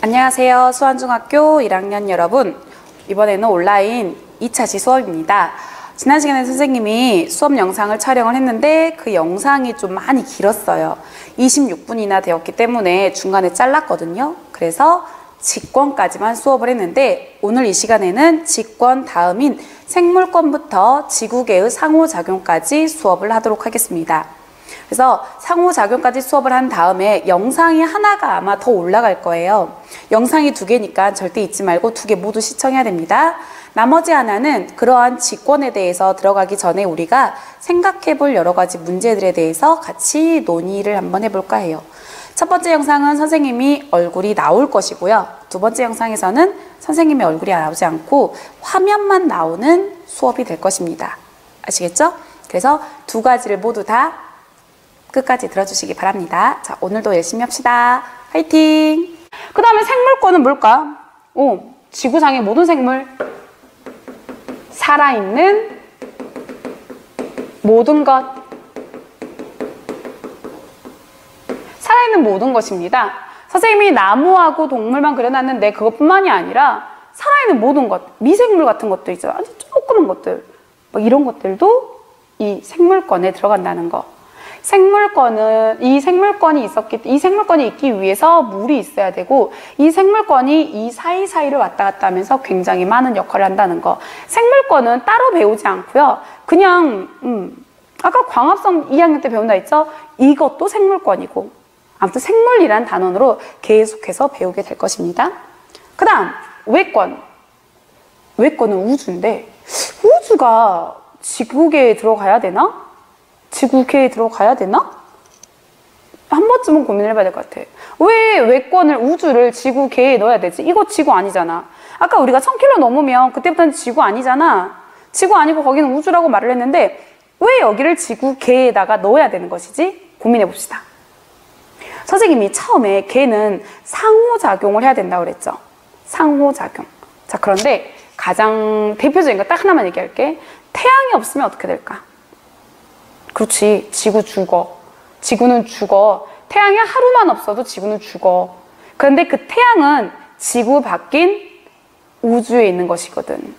안녕하세요. 수원중학교 1학년 여러분. 이번에는 온라인 2차시 수업입니다. 지난 시간에 선생님이 수업 영상을 촬영을 했는데 그 영상이 좀 많이 길었어요. 26분이나 되었기 때문에 중간에 잘랐거든요. 그래서 직권까지만 수업을 했는데 오늘 이 시간에는 직권 다음인 생물권부터 지구계의 상호작용까지 수업을 하도록 하겠습니다. 그래서 상호작용까지 수업을 한 다음에 영상이 하나가 아마 더 올라갈 거예요. 영상이 2개니까 절대 잊지 말고 2개 모두 시청해야 됩니다. 나머지 하나는 그러한 직권에 대해서 들어가기 전에 우리가 생각해 볼 여러 가지 문제들에 대해서 같이 논의를 한번 해볼까 해요. 첫 번째 영상은 선생님이 얼굴이 나올 것이고요. 두 번째 영상에서는 선생님의 얼굴이 나오지 않고 화면만 나오는 수업이 될 것입니다. 아시겠죠? 그래서 2가지를 모두 다 끝까지 들어주시기 바랍니다. 자, 오늘도 열심히 합시다. 화이팅! 그 다음에 생물권은 뭘까? 지구상의 모든 생물. 살아있는 모든 것. 살아있는 모든 것입니다. 선생님이 나무하고 동물만 그려놨는데 그것뿐만이 아니라 살아있는 모든 것, 미생물 같은 것들 있잖아. 아주 조그만 것들. 뭐 이런 것들도 이 생물권에 들어간다는 거. 이 생물권이 있기 위해서 물이 있어야 되고, 이 생물권이 이 사이사이를 왔다 갔다 하면서 굉장히 많은 역할을 한다는 거. 생물권은 따로 배우지 않고요. 그냥, 아까 광합성 2학년 때 배운다 했죠? 이것도 생물권이고. 아무튼 생물이란 단원으로 계속해서 배우게 될 것입니다. 그 다음, 외권. 외권은 우주인데, 우주가 지구계에 들어가야 되나? 지구계에 들어가야 되나? 한 번쯤은 고민을 해봐야 될 것 같아. 왜 외권을, 우주를 지구계에 넣어야 되지? 이거 지구 아니잖아. 아까 우리가 1000km 넘으면 그때부터는 지구 아니잖아. 지구 아니고 거기는 우주라고 말을 했는데 왜 여기를 지구계에다가 넣어야 되는 것이지? 고민해 봅시다. 선생님이 처음에 걔는 상호작용을 해야 된다고 그랬죠. 상호작용. 자, 그런데 가장 대표적인 거 딱 하나만 얘기할게. 태양이 없으면 어떻게 될까? 그렇지. 지구 죽어. 지구는 죽어. 태양이 하루만 없어도 지구는 죽어. 그런데 그 태양은 지구 밖인 우주에 있는 것이거든.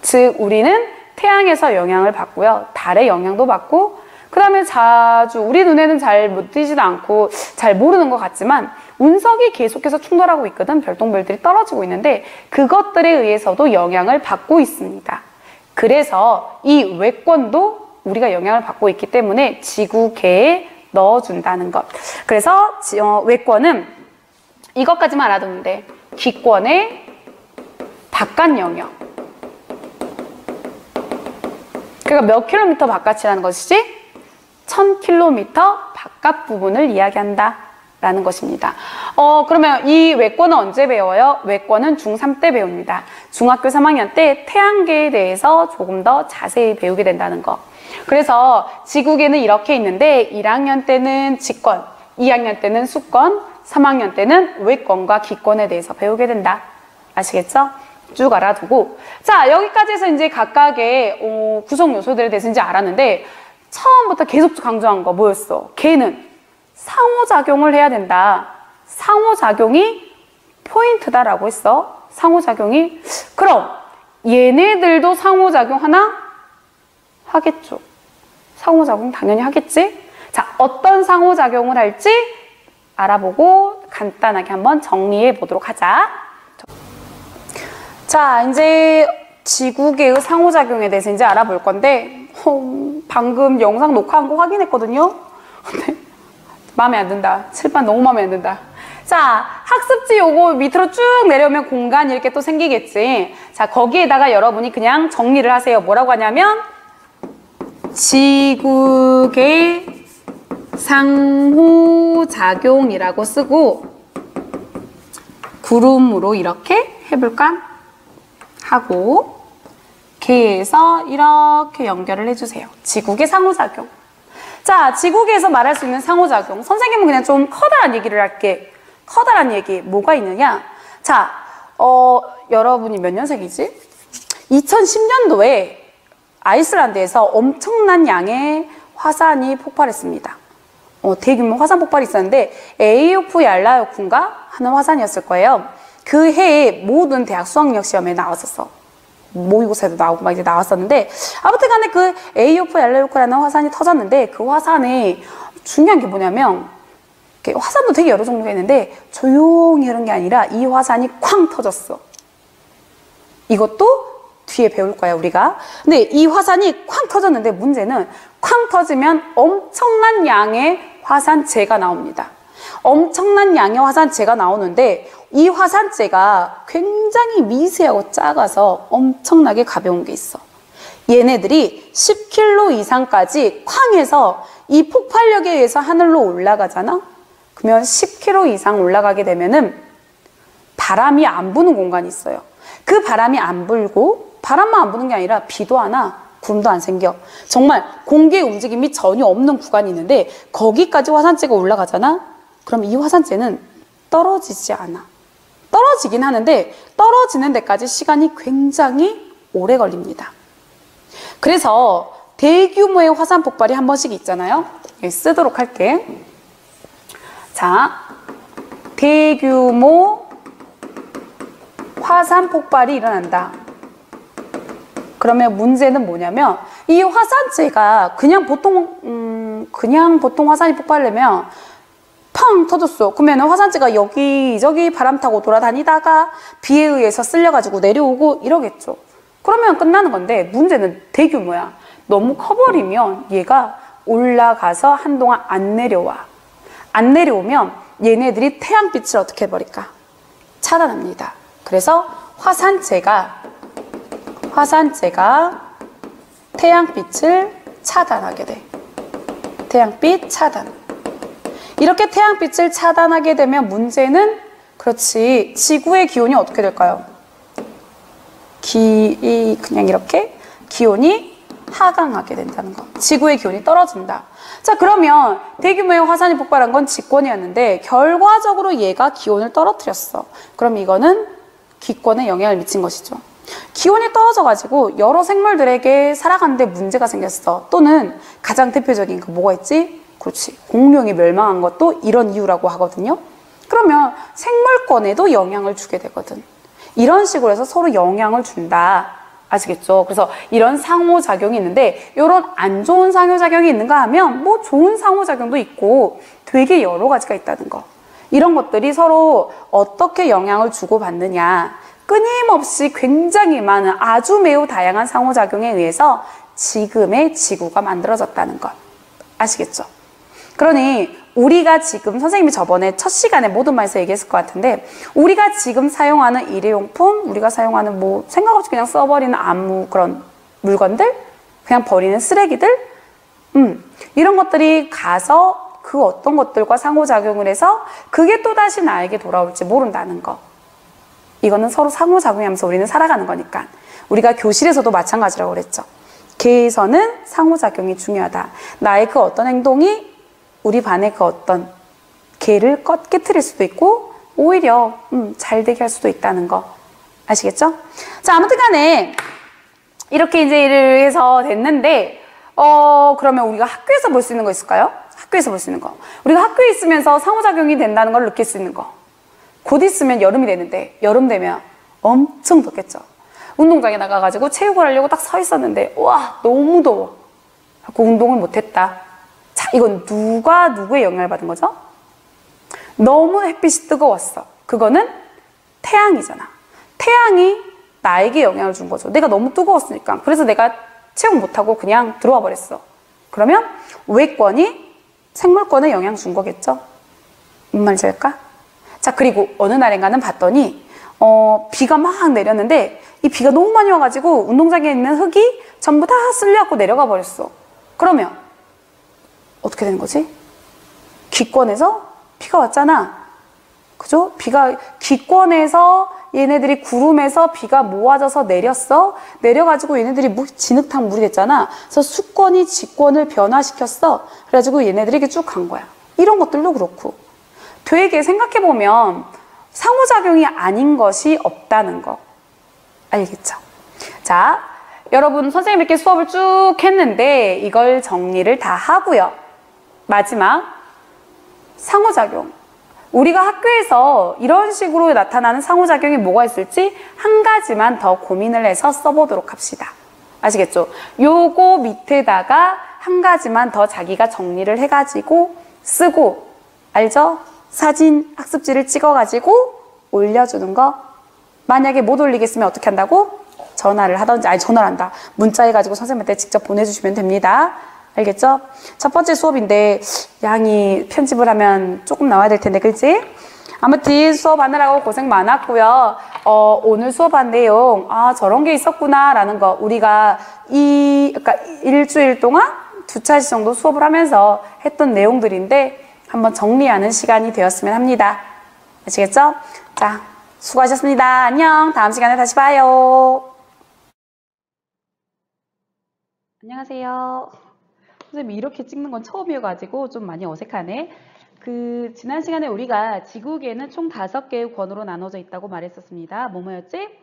즉 우리는 태양에서 영향을 받고요. 달의 영향도 받고, 그 다음에 자주 우리 눈에는 잘 못 띄지도 않고 잘 모르는 것 같지만 운석이 계속해서 충돌하고 있거든. 별똥별들이 떨어지고 있는데 그것들에 의해서도 영향을 받고 있습니다. 그래서 이 외권도 우리가 영향을 받고 있기 때문에 지구계에 넣어준다는 것. 그래서 외권은 이것까지만 알아두면 돼. 기권의 바깥 영역. 그러니까 몇 킬로미터 바깥이라는 것이지? 1000km 바깥 부분을 이야기한다 라는 것입니다. 그러면 이 외권은 언제 배워요? 외권은 중3 때 배웁니다. 중학교 3학년 때 태양계에 대해서 조금 더 자세히 배우게 된다는 거. 그래서 지구계는 이렇게 있는데 1학년 때는 직권, 2학년 때는 수권, 3학년 때는 외권과 기권에 대해서 배우게 된다. 아시겠죠? 쭉 알아두고, 자, 여기까지 해서 이제 각각의 구성 요소들에 대해서 이제 알았는데 처음부터 계속 강조한 거 뭐였어? 걔는 상호작용을 해야 된다. 상호작용이 포인트다라고 했어. 상호작용이. 그럼 얘네들도 상호작용 하나? 하겠죠. 상호작용 당연히 하겠지? 자, 어떤 상호작용을 할지 알아보고 간단하게 한번 정리해 보도록 하자. 자, 이제 지구계의 상호작용에 대해서 이제 알아볼 건데 방금 영상 녹화한 거 확인했거든요. 근데 마음에 안 든다. 칠판 너무 마음에 안 든다. 자, 학습지 요거 밑으로 쭉 내려오면 공간이 이렇게 또 생기겠지. 자, 거기에다가 여러분이 그냥 정리를 하세요. 뭐라고 하냐면 지구계 상호작용이라고 쓰고 구름으로 이렇게 해볼까? 하고 계에서 이렇게 연결을 해주세요. 지구계 상호작용. 자, 지구계에서 말할 수 있는 상호작용. 선생님은 그냥 좀 커다란 얘기를 할게. 커다란 얘기 뭐가 있느냐? 자, 여러분이 몇 년생이지? 2010년도에 아이슬란드에서 엄청난 양의 화산이 폭발했습니다. 대규모 화산 폭발이 있었는데 에이오프얄라요쿤가 하는 화산이었을 거예요. 그 해에 모든 대학 수학력 시험에 나왔었어. 모의고사에도 나오고 막 이제 나왔었는데, 아무튼 간에 그 에이오프얄라요쿤라는 화산이 터졌는데, 그 화산에 중요한 게 뭐냐면, 화산도 되게 여러 종류가 있는데 조용히 흐른 게 아니라 이 화산이 쾅 터졌어. 이것도 뒤에 배울 거야 우리가. 근데 이 화산이 쾅 터졌는데 문제는 쾅 터지면 엄청난 양의 화산재가 나옵니다. 엄청난 양의 화산재가 나오는데 이 화산재가 굉장히 미세하고 작아서 엄청나게 가벼운 게 있어. 얘네들이 10km 이상까지 쾅 해서 이 폭발력에 의해서 하늘로 올라가잖아? 그러면 10km 이상 올라가게 되면은 바람이 안 부는 공간이 있어요. 그 바람이 안 불고 바람만 안 부는 게 아니라 비도 안 와, 구름도 안 생겨. 정말 공기의 움직임이 전혀 없는 구간이 있는데 거기까지 화산재가 올라가잖아? 그럼 이 화산재는 떨어지지 않아. 떨어지긴 하는데 떨어지는 데까지 시간이 굉장히 오래 걸립니다. 그래서 대규모의 화산 폭발이 한 번씩 있잖아요. 여기 쓰도록 할게. 자, 대규모 화산 폭발이 일어난다. 그러면 문제는 뭐냐면 이 화산재가 그냥 보통 화산이 폭발하려면 팡 터졌어. 그러면 화산재가 여기저기 바람 타고 돌아다니다가 비에 의해서 쓸려가지고 내려오고 이러겠죠. 그러면 끝나는 건데 문제는 대규모야. 너무 커버리면 얘가 올라가서 한동안 안 내려와. 안 내려오면 얘네들이 태양빛을 어떻게 해버릴까? 차단합니다. 그래서 화산재가 태양빛을 차단하게 돼. 태양빛 차단. 이렇게 태양빛을 차단하게 되면 문제는 그렇지. 지구의 기온이 어떻게 될까요? 그냥 이렇게 기온이 하강하게 된다는 거. 지구의 기온이 떨어진다. 자, 그러면 대규모의 화산이 폭발한 건 직권이었는데 결과적으로 얘가 기온을 떨어뜨렸어. 그럼 이거는 기권에 영향을 미친 것이죠. 기온이 떨어져가지고 여러 생물들에게 살아가는데 문제가 생겼어. 또는 가장 대표적인 거 뭐가 있지? 그렇지. 공룡이 멸망한 것도 이런 이유라고 하거든요. 그러면 생물권에도 영향을 주게 되거든. 이런 식으로 해서 서로 영향을 준다. 아시겠죠? 그래서 이런 상호작용이 있는데 이런 안 좋은 상호작용이 있는가 하면 뭐 좋은 상호작용도 있고 되게 여러 가지가 있다는 거. 이런 것들이 서로 어떻게 영향을 주고받느냐. 끊임없이 굉장히 많은 아주 매우 다양한 상호작용에 의해서 지금의 지구가 만들어졌다는 것. 아시겠죠? 그러니 우리가 지금 선생님이 저번에 첫 시간에 모든 말에서 얘기했을 것 같은데 우리가 지금 사용하는 일회용품, 우리가 사용하는 뭐 생각 없이 그냥 써버리는 아무 그런 물건들, 그냥 버리는 쓰레기들, 이런 것들이 가서 그 어떤 것들과 상호작용을 해서 그게 또다시 나에게 돌아올지 모른다는 거. 이거는 서로 상호작용하면서 우리는 살아가는 거니까. 우리가 교실에서도 마찬가지라고 그랬죠. 개에서는 상호작용이 중요하다. 나의 그 어떤 행동이 우리 반의 그 어떤 개를 깨트릴 수도 있고 오히려 잘 되게 할 수도 있다는 거. 아시겠죠? 자, 아무튼 간에 이렇게 이제 일을 해서 됐는데 그러면 우리가 학교에서 볼 수 있는 거 있을까요? 학교에서 볼 수 있는 거. 우리가 학교에 있으면서 상호작용이 된다는 걸 느낄 수 있는 거. 곧 있으면 여름이 되는데 여름 되면 엄청 덥겠죠. 운동장에 나가가지고 체육을 하려고 딱 서 있었는데 와 너무 더워. 자꾸 운동을 못했다. 자, 이건 누가 누구의 영향을 받은 거죠? 너무 햇빛이 뜨거웠어. 그거는 태양이잖아. 태양이 나에게 영향을 준 거죠. 내가 너무 뜨거웠으니까. 그래서 내가 체육 못하고 그냥 들어와 버렸어. 그러면 외권이 생물권에 영향 준 거겠죠? 뭔 말인지 알까? 자, 그리고 어느 날인가는 봤더니 비가 막 내렸는데 이 비가 너무 많이 와가지고 운동장에 있는 흙이 전부 다 쓸려갖고 내려가 버렸어. 그러면 어떻게 되는 거지? 기권에서 비가 왔잖아. 그죠? 비가 기권에서 얘네들이 구름에서 비가 모아져서 내렸어. 내려가지고 얘네들이 진흙탕 물이 됐잖아. 그래서 수권이 지권을 변화시켰어. 그래가지고 얘네들이 이렇게 쭉 간 거야. 이런 것들도 그렇고 되게 생각해보면 상호작용이 아닌 것이 없다는 거. 알겠죠? 자, 여러분 선생님 이렇게 수업을 쭉 했는데 이걸 정리를 다 하고요. 마지막 상호작용. 우리가 학교에서 이런 식으로 나타나는 상호작용이 뭐가 있을지 한 가지만 더 고민을 해서 써보도록 합시다. 아시겠죠? 요거 밑에다가 한 가지만 더 자기가 정리를 해가지고 쓰고, 알죠? 사진 학습지를 찍어가지고 올려주는 거. 만약에 못 올리겠으면 어떻게 한다고? 전화를 하던지, 아니 전화를 한다. 문자해가지고 선생님한테 직접 보내주시면 됩니다. 알겠죠? 첫 번째 수업인데 양이 편집을 하면 조금 나와야 될 텐데, 그렇지? 아무튼 수업하느라고 고생 많았고요. 오늘 수업한 내용, 아 저런 게 있었구나 라는 거, 우리가 그러니까 일주일 동안 2차시 정도 수업을 하면서 했던 내용들인데 한번 정리하는 시간이 되었으면 합니다. 아시겠죠? 자, 수고하셨습니다. 안녕. 다음 시간에 다시 봐요. 안녕하세요. 선생님 이렇게 찍는 건 처음이어가지고 좀 많이 어색하네. 지난 시간에 우리가 지구계는 총 5개의 권으로 나눠져 있다고 말했었습니다. 뭐였지?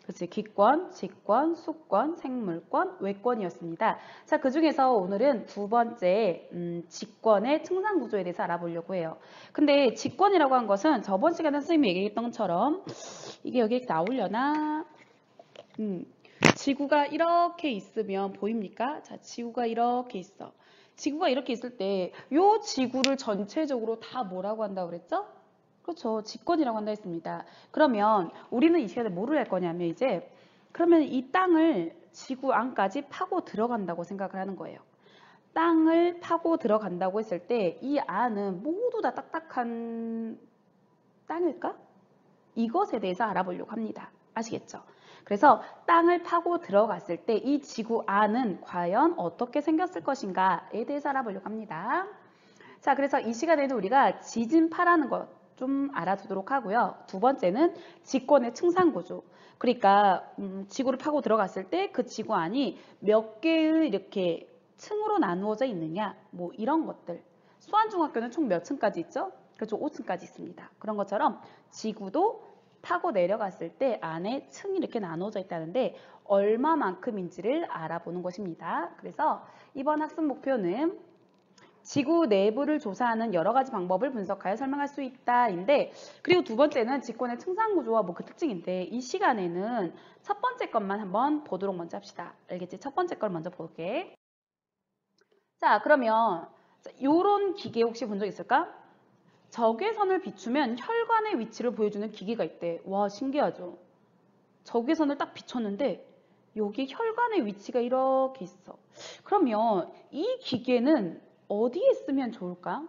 그치, 기권, 직권, 수권, 생물권, 외권이었습니다. 자, 그 중에서 오늘은 두 번째 직권의 층상구조에 대해서 알아보려고 해요. 근데 직권이라고 한 것은 저번 시간에 선생님이 얘기했던 것처럼 이게 여기 이렇게 나오려나? 지구가 이렇게 있으면 보입니까? 자, 지구가 이렇게 있어. 지구가 이렇게 있을 때 이 지구를 전체적으로 다 뭐라고 한다고 그랬죠? 그렇죠. 직권이라고 한다 했습니다. 그러면 우리는 이 시간에 뭐를 할 거냐면 이제 그러면 이 땅을 지구 안까지 파고 들어간다고 생각을 하는 거예요. 땅을 파고 들어간다고 했을 때 이 안은 모두 다 딱딱한 땅일까? 이것에 대해서 알아보려고 합니다. 아시겠죠? 그래서 땅을 파고 들어갔을 때 이 지구 안은 과연 어떻게 생겼을 것인가에 대해서 알아보려고 합니다. 자, 그래서 이 시간에는 우리가 지진파라는 것 좀 알아두도록 하고요. 두 번째는 직권의 층상구조. 그러니까 지구를 파고 들어갔을 때 그 지구 안이 몇 개의 이렇게 층으로 나누어져 있느냐, 뭐 이런 것들. 수안중학교는 총 몇 층까지 있죠? 그렇죠, 5층까지 있습니다. 그런 것처럼 지구도 타고 내려갔을 때 안에 층이 이렇게 나누어져 있다는데 얼마만큼인지를 알아보는 것입니다. 그래서 이번 학습 목표는 지구 내부를 조사하는 여러 가지 방법을 분석하여 설명할 수 있다인데, 그리고 두 번째는 직권의 층상구조와 뭐 그 특징인데 이 시간에는 첫 번째 것만 한번 보도록 먼저 합시다. 알겠지? 첫 번째 걸 먼저 볼게. 자, 그러면 이런 기계 혹시 본 적 있을까? 적외선을 비추면 혈관의 위치를 보여주는 기계가 있대. 와, 신기하죠? 적외선을 딱 비췄는데 여기 혈관의 위치가 이렇게 있어. 그러면 이 기계는 어디에 쓰면 좋을까?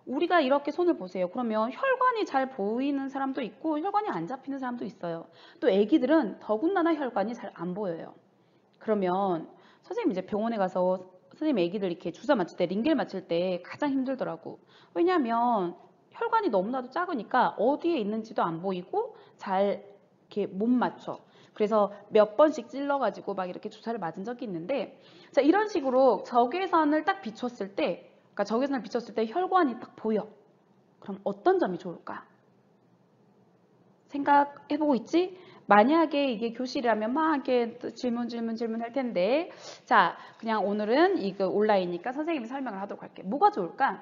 우리가 이렇게 손을 보세요. 그러면 혈관이 잘 보이는 사람도 있고 혈관이 안 잡히는 사람도 있어요. 또 애기들은 더군다나 혈관이 잘 안 보여요. 그러면 선생님 이제 병원에 가서 선생님 애기들 이렇게 주사 맞을 때 링겔 맞을 때 가장 힘들더라고. 왜냐하면 혈관이 너무나도 작으니까 어디에 있는지도 안 보이고 잘 이렇게 못 맞춰. 그래서 몇 번씩 찔러가지고 막 이렇게 주사를 맞은 적이 있는데, 자, 이런 식으로 적외선을 딱 비췄을 때, 그러니까 적외선을 비췄을 때 혈관이 딱 보여. 그럼 어떤 점이 좋을까? 생각해보고 있지? 만약에 이게 교실이라면 막 이렇게 질문 할 텐데, 자, 그냥 오늘은 이거 온라인이니까 선생님이 설명을 하도록 할게. 뭐가 좋을까?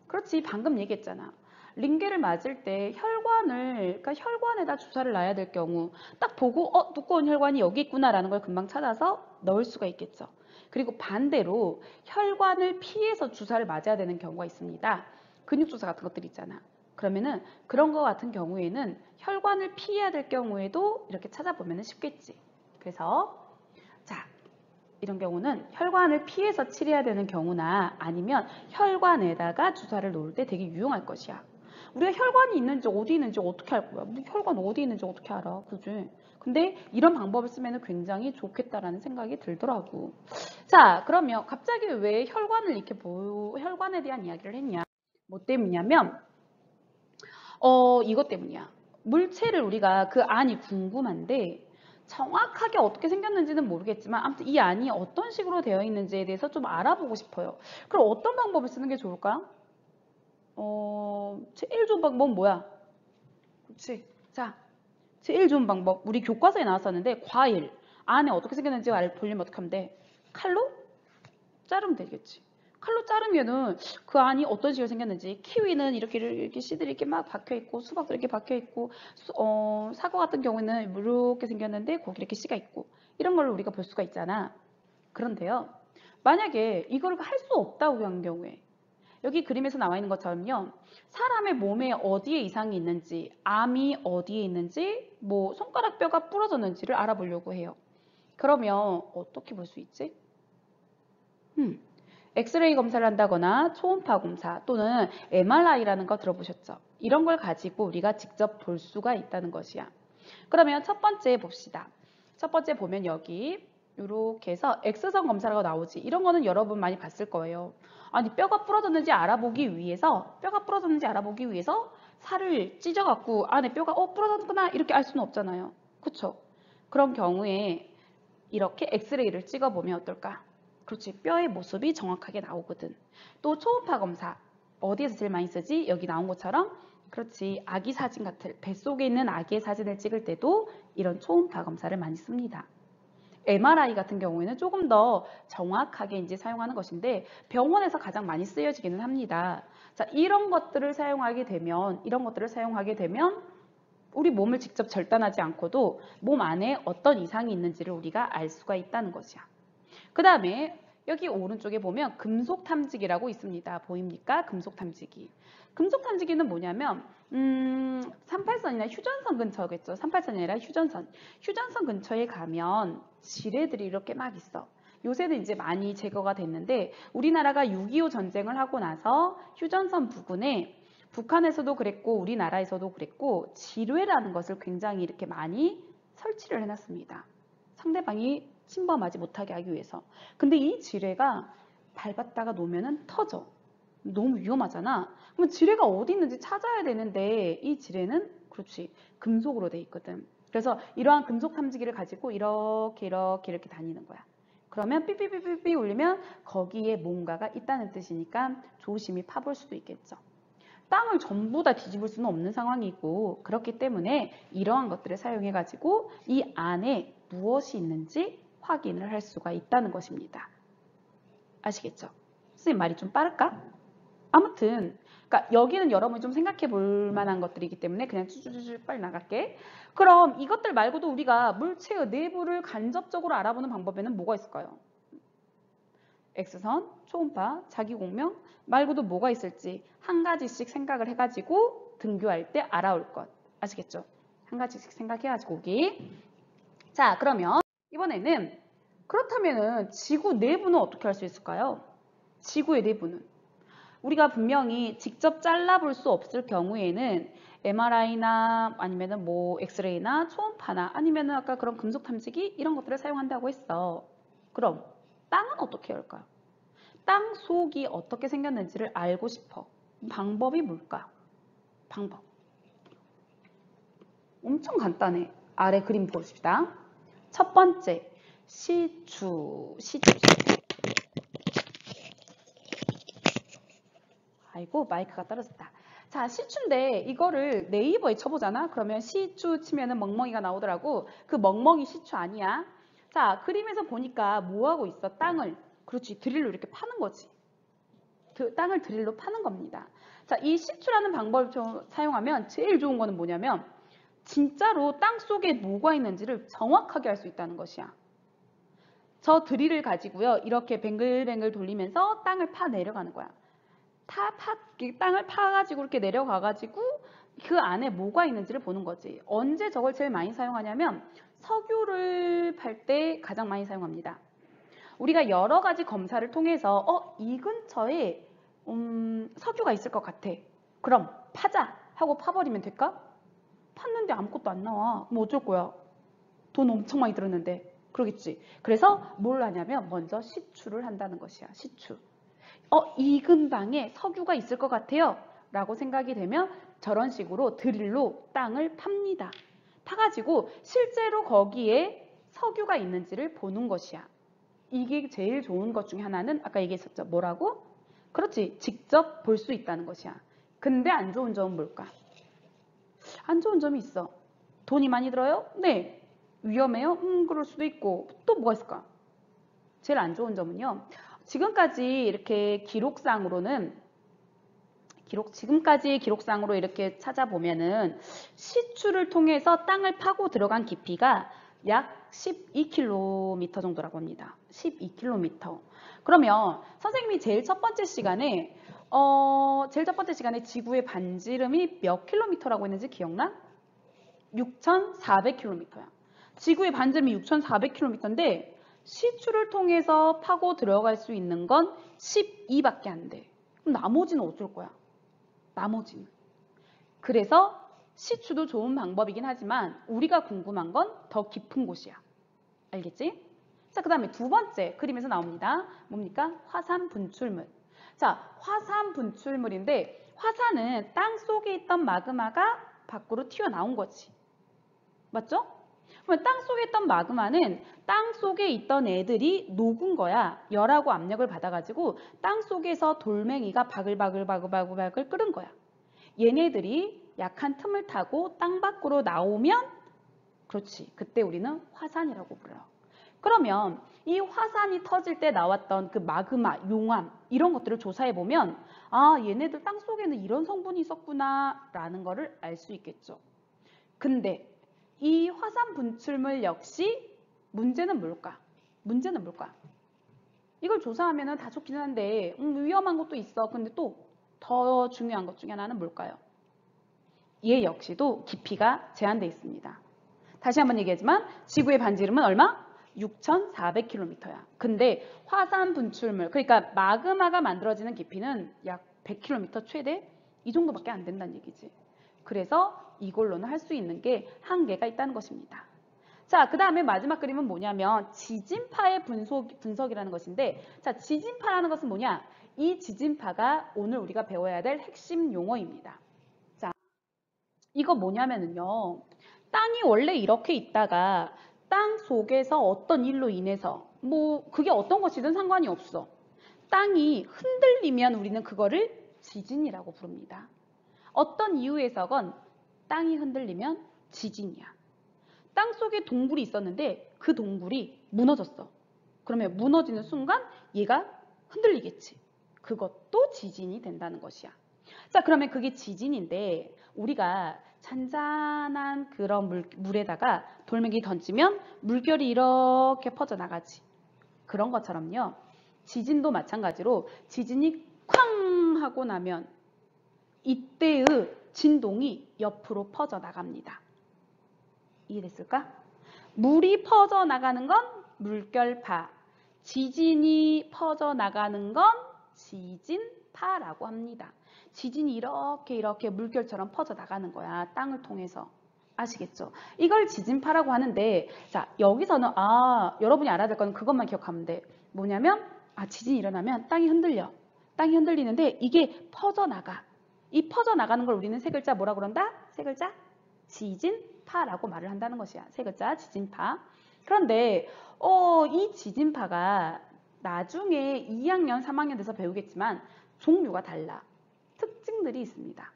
그렇지, 방금 얘기했잖아. 링겔을 맞을 때 그러니까 혈관에다 주사를 놔야 될 경우 딱 보고 두꺼운 혈관이 여기 있구나라는 걸 금방 찾아서 넣을 수가 있겠죠. 그리고 반대로 혈관을 피해서 주사를 맞아야 되는 경우가 있습니다. 근육주사 같은 것들 있잖아. 그러면은 그런 거 같은 경우에는 혈관을 피해야 될 경우에도 이렇게 찾아보면 쉽겠지. 그래서 자, 이런 경우는 혈관을 피해서 치료해야 되는 경우나 아니면 혈관에다가 주사를 놓을 때 되게 유용할 것이야. 우리가 혈관이 있는지 어디 있는지 어떻게 알 거야? 혈관 어디 있는지 어떻게 알아? 그지? 근데 이런 방법을 쓰면 굉장히 좋겠다라는 생각이 들더라고. 자, 그러면 갑자기 왜 혈관을 이렇게 혈관에 대한 이야기를 했냐? 뭐 때문이냐면 이것 때문이야. 물체를 우리가 그 안이 궁금한데 정확하게 어떻게 생겼는지는 모르겠지만 아무튼 이 안이 어떤 식으로 되어 있는지에 대해서 좀 알아보고 싶어요. 그럼 어떤 방법을 쓰는 게 좋을까? 제일 좋은 방법은 뭐야? 그렇지. 자, 제일 좋은 방법. 우리 교과서에 나왔었는데 과일 안에 어떻게 생겼는지 보려면 어떻게 하면 돼? 칼로 자르면 되겠지. 칼로 자르면은 그 안이 어떤 식으로 생겼는지, 키위는 이렇게 씨들이 이렇게 막 박혀 있고 수박도 이렇게 박혀 있고 사과 같은 경우에는 이렇게 생겼는데 거기 이렇게 씨가 있고 이런 걸 우리가 볼 수가 있잖아. 그런데요, 만약에 이거를 할 수 없다고 한 경우에 여기 그림에서 나와 있는 것처럼요, 사람의 몸에 어디에 이상이 있는지, 암이 어디에 있는지, 뭐 손가락 뼈가 부러졌는지를 알아보려고 해요. 그러면 어떻게 볼 수 있지? 엑스레이 검사를 한다거나 초음파 검사 또는 MRI라는 거 들어보셨죠? 이런 걸 가지고 우리가 직접 볼 수가 있다는 것이야. 그러면 첫 번째 봅시다. 첫 번째 보면 여기 이렇게 해서 X선 검사라고 나오지. 이런 거는 여러분 많이 봤을 거예요. 아니 뼈가 부러졌는지 알아보기 위해서 살을 찢어갖고 안에 뼈가 부러졌구나 이렇게 알 수는 없잖아요. 그쵸? 그런 경우에 이렇게 엑스레이를 찍어보면 어떨까? 그렇지, 뼈의 모습이 정확하게 나오거든. 또 초음파 검사 어디에서 제일 많이 쓰지? 여기 나온 것처럼 그렇지, 아기 사진 같은 뱃속에 있는 아기의 사진을 찍을 때도 이런 초음파 검사를 많이 씁니다. MRI 같은 경우에는 조금 더 정확하게 이제 사용하는 것인데 병원에서 가장 많이 쓰여지기는 합니다. 자, 이런 것들을 사용하게 되면 우리 몸을 직접 절단하지 않고도 몸 안에 어떤 이상이 있는지를 우리가 알 수가 있다는 것이야. 그 다음에 여기 오른쪽에 보면 금속 탐지기라고 있습니다. 보입니까? 금속 탐지기. 금속 탐지기는 뭐냐면 38선이나 휴전선 근처겠죠. 38선이 아니라 휴전선. 휴전선 근처에 가면 지뢰들이 이렇게 막 있어. 요새는 이제 많이 제거가 됐는데 우리나라가 6.25 전쟁을 하고 나서 휴전선 부근에 북한에서도 그랬고 우리나라에서도 그랬고 지뢰라는 것을 굉장히 이렇게 많이 설치를 해놨습니다. 상대방이 침범하지 못하게 하기 위해서. 근데 이 지뢰가 밟았다가 놓으면 터져. 너무 위험하잖아. 그럼 지뢰가 어디 있는지 찾아야 되는데 이 지뢰는 그렇지, 금속으로 돼 있거든. 그래서 이러한 금속 탐지기를 가지고 이렇게 다니는 거야. 그러면 삐삐삐삐삐 울리면 거기에 뭔가가 있다는 뜻이니까 조심히 파볼 수도 있겠죠. 땅을 전부 다 뒤집을 수는 없는 상황이고 그렇기 때문에 이러한 것들을 사용해 가지고 이 안에 무엇이 있는지 확인을 할 수가 있다는 것입니다. 아시겠죠? 선생님 말이 좀 빠를까? 아무튼 그러니까 여기는 여러분이 좀 생각해 볼 만한 것들이기 때문에 그냥 쭈쭈쭈쭈 빨리 나갈게. 그럼 이것들 말고도 우리가 물체의 내부를 간접적으로 알아보는 방법에는 뭐가 있을까요? X선, 초음파, 자기공명 말고도 뭐가 있을지 한 가지씩 생각을 해가지고 등교할 때 알아올 것. 아시겠죠? 한 가지씩 생각해가지고 오기. 자, 그러면 이번에는 그렇다면은 지구 내부는 어떻게 할 수 있을까요? 지구의 내부는 우리가 분명히 직접 잘라볼 수 없을 경우에는 MRI나 아니면은 뭐 엑스레이나 초음파나 아니면은 아까 그런 금속 탐지기 이런 것들을 사용한다고 했어. 그럼 땅은 어떻게 할까요? 땅 속이 어떻게 생겼는지를 알고 싶어. 방법이 뭘까? 방법. 엄청 간단해. 아래 그림 보십시다. 첫 번째, 시추. 아이고, 마이크가 떨어졌다. 자, 시추인데 이거를 네이버에 쳐보잖아. 그러면 시추 치면은 멍멍이가 나오더라고. 그 멍멍이 시추 아니야. 자, 그림에서 보니까 뭐 하고 있어? 땅을. 그렇지, 드릴로 이렇게 파는 거지. 땅을 드릴로 파는 겁니다. 자, 이 시추라는 방법을 사용하면 제일 좋은 거는 뭐냐면 진짜로 땅 속에 뭐가 있는지를 정확하게 알 수 있다는 것이야. 저 드릴을 가지고요, 이렇게 뱅글뱅글 돌리면서 땅을 파 내려가는 거야. 땅을 파가지고 이렇게 내려가가지고 그 안에 뭐가 있는지를 보는 거지. 언제 저걸 제일 많이 사용하냐면 석유를 팔 때 가장 많이 사용합니다. 우리가 여러 가지 검사를 통해서 이 근처에 석유가 있을 것 같아. 그럼 파자 하고 파버리면 될까? 팠는데 아무것도 안 나와. 그럼 어쩔 거야? 돈 엄청 많이 들었는데. 그러겠지. 그래서 뭘 하냐면 먼저 시추를 한다는 것이야. 시추. 이 근방에 석유가 있을 것 같아요. 라고 생각이 되면 저런 식으로 드릴로 땅을 팝니다. 파가지고 실제로 거기에 석유가 있는지를 보는 것이야. 이게 제일 좋은 것 중에 하나는 아까 얘기했었죠. 뭐라고? 그렇지. 직접 볼 수 있다는 것이야. 근데 안 좋은 점은 뭘까? 안 좋은 점이 있어. 돈이 많이 들어요? 네. 위험해요? 그럴 수도 있고. 또 뭐가 있을까? 제일 안 좋은 점은요. 지금까지 이렇게 지금까지 기록상으로 이렇게 찾아보면은 시추를 통해서 땅을 파고 들어간 깊이가 약 12km 정도라고 합니다. 12km. 그러면 선생님이 제일 첫 번째 시간에 지구의 반지름이 몇 킬로미터라고 했는지 기억나? 6,400km야. 지구의 반지름이 6,400km인데 시추를 통해서 파고 들어갈 수 있는 건 12밖에 안 돼. 그럼 나머지는 어쩔 거야? 나머지는. 그래서 시추도 좋은 방법이긴 하지만 우리가 궁금한 건 더 깊은 곳이야. 알겠지? 자, 그 다음에 두 번째 그림에서 나옵니다. 뭡니까? 화산 분출물. 자, 화산 분출물인데 화산은 땅 속에 있던 마그마가 밖으로 튀어나온 거지. 맞죠? 그러면 땅 속에 있던 마그마는 땅 속에 있던 애들이 녹은 거야. 열하고 압력을 받아가지고 땅 속에서 돌멩이가 바글바글 끓은 거야. 얘네들이 약한 틈을 타고 땅 밖으로 나오면 그렇지. 그때 우리는 화산이라고 불러요. 그러면 이 화산이 터질 때 나왔던 그 마그마, 용암 이런 것들을 조사해보면 아, 얘네들 땅 속에는 이런 성분이 있었구나 라는 거를 알 수 있겠죠. 근데 이 화산 분출물 역시 문제는 뭘까? 이걸 조사하면 다 좋기는 한데 위험한 것도 있어. 근데 또 더 중요한 것 중에 하나는 뭘까요? 얘 역시도 깊이가 제한되어 있습니다. 다시 한번 얘기하지만 지구의 반지름은 얼마? 6,400km야. 근데 화산 분출물, 그러니까 마그마가 만들어지는 깊이는 약 100km 최대? 이 정도밖에 안 된다는 얘기지. 그래서 이걸로는 할 수 있는 게 한계가 있다는 것입니다. 자, 그 다음에 마지막 그림은 뭐냐면 지진파의 분석이라는 것인데, 자, 지진파라는 것은 뭐냐? 이 지진파가 오늘 우리가 배워야 될 핵심 용어입니다. 자, 이거 뭐냐면은요, 땅이 원래 이렇게 있다가 땅 속에서 어떤 일로 인해서 그게 어떤 것이든 상관이 없어. 땅이 흔들리면 우리는 그거를 지진이라고 부릅니다. 어떤 이유에서건 땅이 흔들리면 지진이야. 땅 속에 동굴이 있었는데 그 동굴이 무너졌어. 그러면 무너지는 순간 얘가 흔들리겠지. 그것도 지진이 된다는 것이야. 자, 그러면 그게 지진인데 우리가 잔잔한 그런 물에다가 돌멩이 던지면 물결이 이렇게 퍼져나가지. 그런 것처럼요. 지진도 마찬가지로 지진이 쾅 하고 나면 이때의 진동이 옆으로 퍼져나갑니다. 이해됐을까? 물이 퍼져나가는 건 물결파, 지진이 퍼져나가는 건 지진파라고 합니다. 지진이 이렇게 물결처럼 퍼져나가는 거야. 땅을 통해서. 아시겠죠? 이걸 지진파라고 하는데 자, 여기서는 여러분이 알아야 될 건 그것만 기억하면 돼. 뭐냐면 지진이 일어나면 땅이 흔들려. 땅이 흔들리는데 이게 퍼져나가. 이 퍼져나가는 걸 우리는 세 글자 뭐라고 그런다? 세 글자? 지진파라고 말을 한다는 것이야. 세 글자 지진파. 그런데 이 지진파가 나중에 2학년, 3학년 돼서 배우겠지만 종류가 달라. 특징들이 있습니다.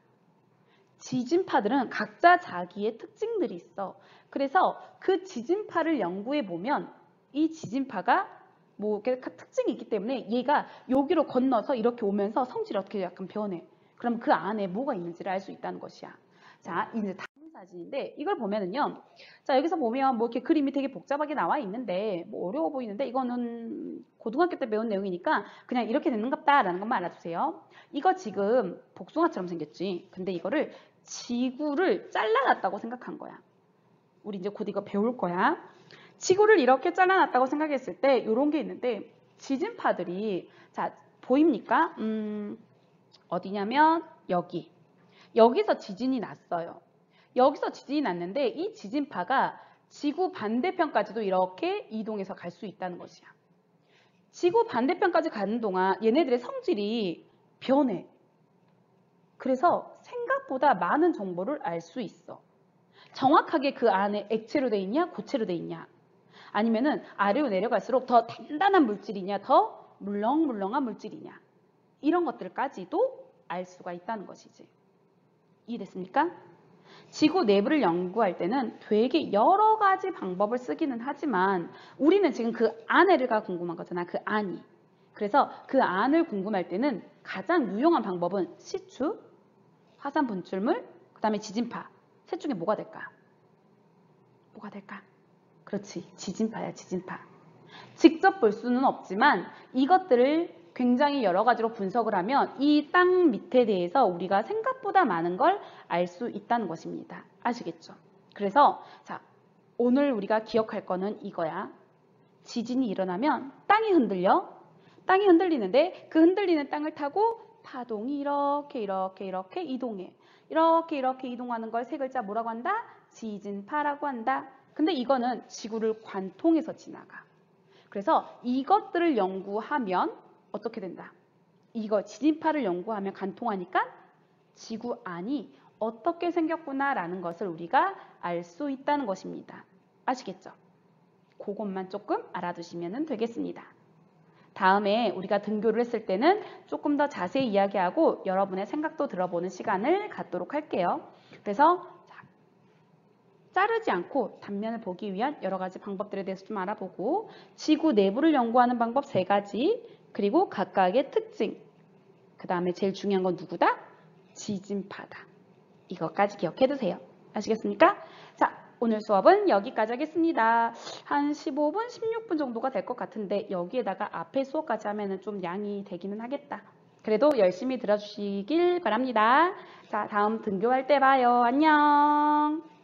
지진파들은 각자 자기의 특징들이 있어. 그래서 그 지진파를 연구해 보면 이 지진파가 특징이 있기 때문에 얘가 여기로 건너서 이렇게 오면서 성질이 어떻게 약간 변해. 그럼 그 안에 뭐가 있는지를 알 수 있다는 것이야. 자, 이제 다음 사진인데 이걸 보면은요. 자, 여기서 보면 이렇게 그림이 되게 복잡하게 나와 있는데 어려워 보이는데 이거는 고등학교 때 배운 내용이니까 그냥 이렇게 되는갑다라는 것만 알아두세요. 이거 지금 복숭아처럼 생겼지. 근데 이거를 지구를 잘라놨다고 생각한 거야. 우리 이제 곧 이거 배울 거야. 지구를 이렇게 잘라놨다고 생각했을 때 이런 게 있는데 지진파들이 자 보입니까? 어디냐면 여기서 지진이 났어요. 여기서 지진이 났는데 이 지진파가 지구 반대편까지도 이렇게 이동해서 갈 수 있다는 것이야. 지구 반대편까지 가는 동안 얘네들의 성질이 변해. 그래서 생각보다 많은 정보를 알 수 있어. 정확하게 그 안에 액체로 돼 있냐, 고체로 돼 있냐. 아니면은 아래로 내려갈수록 더 단단한 물질이냐, 더 물렁물렁한 물질이냐. 이런 것들까지도 알 수가 있다는 것이지. 이해됐습니까? 지구 내부를 연구할 때는 되게 여러 가지 방법을 쓰기는 하지만 우리는 지금 그 안에가 궁금한 거잖아. 그 그래서 그 안을 궁금할 때는 가장 유용한 방법은 시추, 화산 분출물, 그 다음에 지진파. 셋 중에 뭐가 될까? 뭐가 될까? 그렇지, 지진파야, 지진파. 직접 볼 수는 없지만 이것들을 굉장히 여러 가지로 분석을 하면 이 땅 밑에 대해서 우리가 생각보다 많은 걸 알 수 있다는 것입니다. 아시겠죠? 그래서 자, 오늘 우리가 기억할 거는 이거야. 지진이 일어나면 땅이 흔들려. 땅이 흔들리는데 그 흔들리는 땅을 타고 파동이 이렇게 이동해. 이렇게 이동하는 걸 세 글자 뭐라고 한다? 지진파라고 한다. 근데 이거는 지구를 관통해서 지나가. 그래서 이것들을 연구하면 어떻게 된다? 이거 지진파를 연구하면 관통하니까 지구 안이 어떻게 생겼구나라는 것을 우리가 알 수 있다는 것입니다. 아시겠죠? 그것만 조금 알아두시면 되겠습니다. 다음에 우리가 등교를 했을 때는 조금 더 자세히 이야기하고 여러분의 생각도 들어보는 시간을 갖도록 할게요. 그래서 자르지 않고 단면을 보기 위한 여러 가지 방법들에 대해서 좀 알아보고 지구 내부를 연구하는 방법 3가지 그리고 각각의 특징 그 다음에 제일 중요한 건 누구다? 지진파다. 이것까지 기억해두세요. 아시겠습니까? 자, 오늘 수업은 여기까지 하겠습니다. 한 15분, 16분 정도가 될 것 같은데 여기에다가 앞에 수업까지 하면 좀 양이 되기는 하겠다. 그래도 열심히 들어주시길 바랍니다. 자, 다음 등교할 때 봐요. 안녕.